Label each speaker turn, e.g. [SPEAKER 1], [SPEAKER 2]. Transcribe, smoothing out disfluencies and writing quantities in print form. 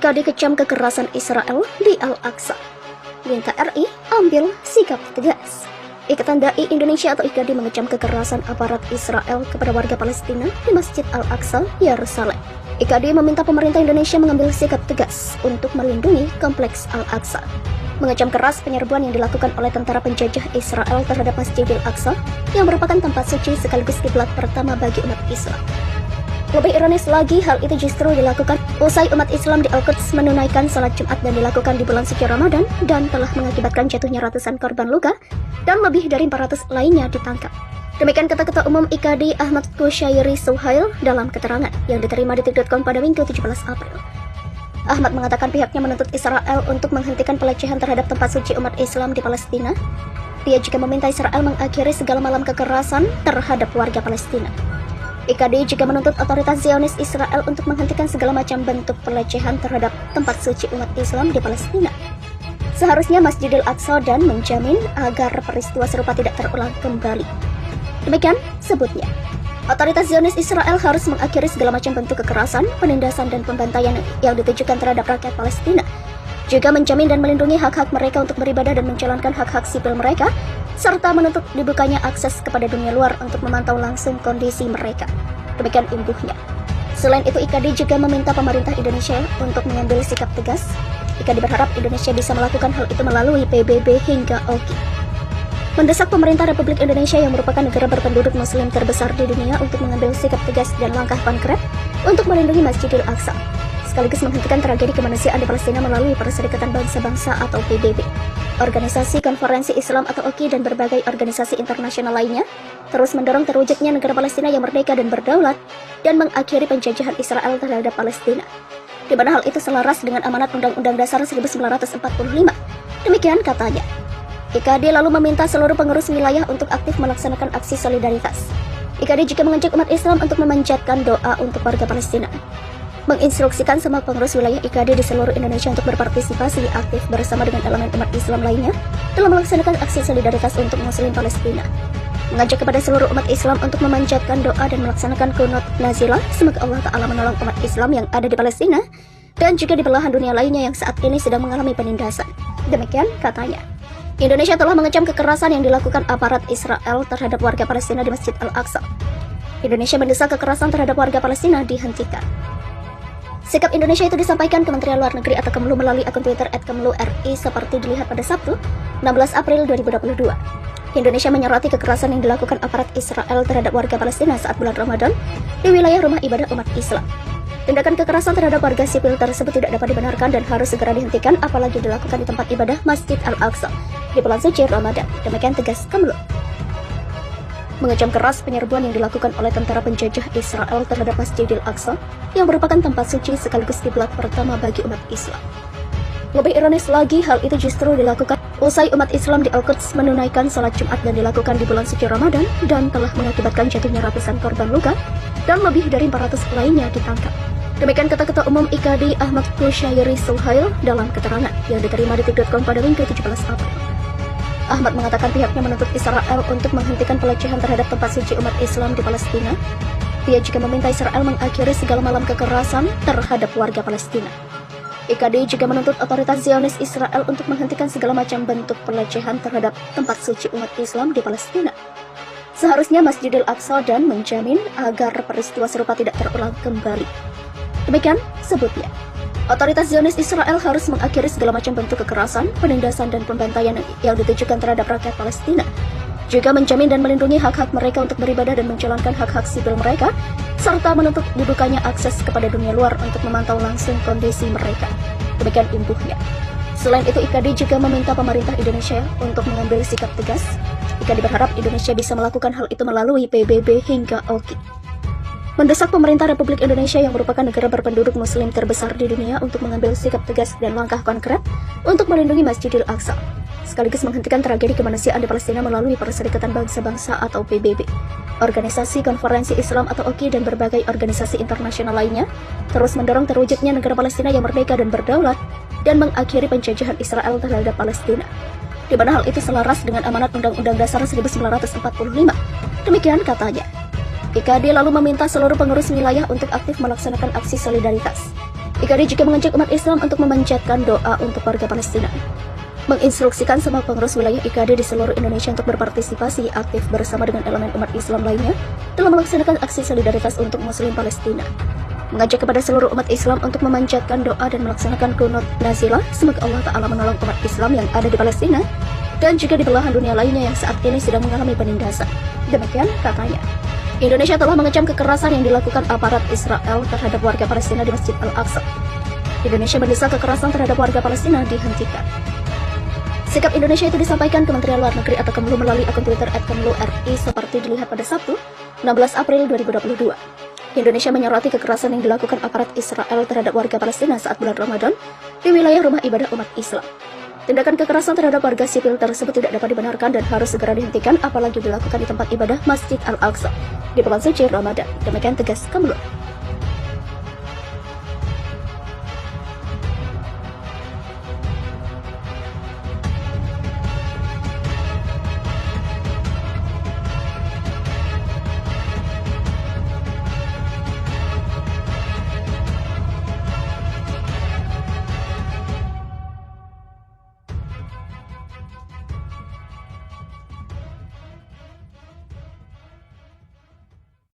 [SPEAKER 1] IKD kecam kekerasan Israel di Al-Aqsa. Minta RI ambil sikap tegas. Ikatan Dai Indonesia atau IKD mengecam kekerasan aparat Israel kepada warga Palestina di Masjid Al-Aqsa, Yerusalem. IKD meminta pemerintah Indonesia mengambil sikap tegas untuk melindungi kompleks Al-Aqsa. Mengecam keras penyerbuan yang dilakukan oleh tentara penjajah Israel terhadap Masjidil Aqsa yang merupakan tempat suci sekaligus kiblat pertama bagi umat Islam. Lebih ironis lagi, hal itu justru dilakukan usai umat Islam di Al-Quds menunaikan salat Jumat dan dilakukan di bulan suci Ramadan dan telah mengakibatkan jatuhnya ratusan korban luka dan lebih dari 400 lainnya ditangkap. Demikian kata Ketua Umum IKD Ahmad Kushairi Suhail dalam keterangan yang diterima di detik.com pada Minggu 17 April. Ahmad mengatakan pihaknya menuntut Israel untuk menghentikan pelecehan terhadap tempat suci umat Islam di Palestina. Dia juga meminta Israel mengakhiri segala malam kekerasan terhadap warga Palestina. IKD juga menuntut otoritas Zionis Israel untuk menghentikan segala macam bentuk pelecehan terhadap tempat suci umat Islam di Palestina. Seharusnya Masjidil Aqsa dan menjamin agar peristiwa serupa tidak terulang kembali. Demikian sebutnya. Otoritas Zionis Israel harus mengakhiri segala macam bentuk kekerasan, penindasan, dan pembantaian yang ditujukan terhadap rakyat Palestina. Juga menjamin dan melindungi hak-hak mereka untuk beribadah dan menjalankan hak-hak sipil mereka, serta menutup dibukanya akses kepada dunia luar untuk memantau langsung kondisi mereka. Demikian imbuhnya. Selain itu, IKD juga meminta pemerintah Indonesia untuk mengambil sikap tegas. IKD berharap Indonesia bisa melakukan hal itu melalui PBB hingga OKI. Mendesak pemerintah Republik Indonesia yang merupakan negara berpenduduk muslim terbesar di dunia untuk mengambil sikap tegas dan langkah konkret untuk melindungi Masjidil Aqsa, sekaligus menghentikan tragedi kemanusiaan di Palestina melalui Perserikatan Bangsa-Bangsa atau PBB, Organisasi Konferensi Islam atau OKI, dan berbagai organisasi internasional lainnya, terus mendorong terwujudnya negara Palestina yang merdeka dan berdaulat, dan mengakhiri penjajahan Israel terhadap Palestina, di mana hal itu selaras dengan amanat Undang-Undang Dasar 1945. Demikian katanya. IKD lalu meminta seluruh pengurus wilayah untuk aktif melaksanakan aksi solidaritas. IKD juga mengajak umat Islam untuk memanjatkan doa untuk warga Palestina. Menginstruksikan semua pengurus wilayah IKD di seluruh Indonesia untuk berpartisipasi aktif bersama dengan elemen umat Islam lainnya dalam melaksanakan aksi solidaritas untuk Muslim Palestina. Mengajak kepada seluruh umat Islam untuk memanjatkan doa dan melaksanakan qunut nazilah, semoga Allah Ta'ala menolong umat Islam yang ada di Palestina dan juga di belahan dunia lainnya yang saat ini sedang mengalami penindasan. Demikian katanya. Indonesia telah mengecam kekerasan yang dilakukan aparat Israel terhadap warga Palestina di Masjid Al-Aqsa. Indonesia mendesak kekerasan terhadap warga Palestina dihentikan. Sikap Indonesia itu disampaikan Kementerian Luar Negeri atau Kemlu melalui akun Twitter @kemlu_ri seperti dilihat pada Sabtu, 16 April 2022. Indonesia menyoroti kekerasan yang dilakukan aparat Israel terhadap warga Palestina saat bulan Ramadan di wilayah rumah ibadah umat Islam. Tindakan kekerasan terhadap warga sipil tersebut tidak dapat dibenarkan dan harus segera dihentikan, apalagi dilakukan di tempat ibadah Masjid Al-Aqsa di bulan suci Ramadan. Demikian tegas Kemlu. Mengecam keras penyerbuan yang dilakukan oleh tentara penjajah Israel terhadap Masjidil Aqsa yang merupakan tempat suci sekaligus kiblat pertama bagi umat Islam. Lebih ironis lagi, hal itu justru dilakukan usai umat Islam di Al-Quds menunaikan salat Jumat dan dilakukan di bulan suci Ramadan dan telah mengakibatkan jatuhnya ratusan korban luka dan lebih dari 400 lainnya ditangkap. Demikian kata Ketua Umum IKD Ahmad Kushairi Suhail dalam keterangan yang diterima di detik.com pada Minggu 17 April. Ahmad mengatakan pihaknya menuntut Israel untuk menghentikan pelecehan terhadap tempat suci umat Islam di Palestina. Dia juga meminta Israel mengakhiri segala malam kekerasan terhadap warga Palestina. IKD juga menuntut otoritas Zionis Israel untuk menghentikan segala macam bentuk pelecehan terhadap tempat suci umat Islam di Palestina. Seharusnya Masjidil Aqsa dan menjamin agar peristiwa serupa tidak terulang kembali. Demikian sebutnya. Otoritas Zionis Israel harus mengakhiri segala macam bentuk kekerasan, penindasan, dan pembantaian yang ditujukan terhadap rakyat Palestina. Juga menjamin dan melindungi hak-hak mereka untuk beribadah dan menjalankan hak-hak sipil mereka, serta menutup dibukanya akses kepada dunia luar untuk memantau langsung kondisi mereka. Demikian imbuhnya. Selain itu, IKD juga meminta pemerintah Indonesia untuk mengambil sikap tegas. IKD berharap Indonesia bisa melakukan hal itu melalui PBB hingga OKI. Mendesak pemerintah Republik Indonesia yang merupakan negara berpenduduk muslim terbesar di dunia untuk mengambil sikap tegas dan langkah konkret untuk melindungi Masjidil Aqsa, sekaligus menghentikan tragedi kemanusiaan di Palestina melalui Perserikatan Bangsa-Bangsa atau PBB, Organisasi Konferensi Islam atau OKI, dan berbagai organisasi internasional lainnya, terus mendorong terwujudnya negara Palestina yang merdeka dan berdaulat, dan mengakhiri penjajahan Israel terhadap Palestina, di mana hal itu selaras dengan amanat Undang-Undang Dasar 1945. Demikian katanya. IKD lalu meminta seluruh pengurus wilayah untuk aktif melaksanakan aksi solidaritas. IKD juga mengajak umat Islam untuk memanjatkan doa untuk warga Palestina. Menginstruksikan semua pengurus wilayah IKD di seluruh Indonesia untuk berpartisipasi aktif bersama dengan elemen umat Islam lainnya dalam melaksanakan aksi solidaritas untuk Muslim Palestina. Mengajak kepada seluruh umat Islam untuk memanjatkan doa dan melaksanakan kunut nazilah, semoga Allah Ta'ala menolong umat Islam yang ada di Palestina dan juga di belahan dunia lainnya yang saat ini sedang mengalami penindasan. Demikian katanya. Indonesia telah mengecam kekerasan yang dilakukan aparat Israel terhadap warga Palestina di Masjid Al-Aqsa. Indonesia mendesak kekerasan terhadap warga Palestina dihentikan. Sikap Indonesia itu disampaikan Kementerian Luar Negeri atau Kemlu melalui akun Twitter @kemlu_ri seperti dilihat pada Sabtu, 16 April 2022. Indonesia menyoroti kekerasan yang dilakukan aparat Israel terhadap warga Palestina saat bulan Ramadan di wilayah rumah ibadah umat Islam. Tindakan kekerasan terhadap warga sipil tersebut tidak dapat dibenarkan dan harus segera dihentikan, apalagi dilakukan di tempat ibadah Masjid Al-Aqsa di bulan suci Ramadan. Demikian tegas Kemlu.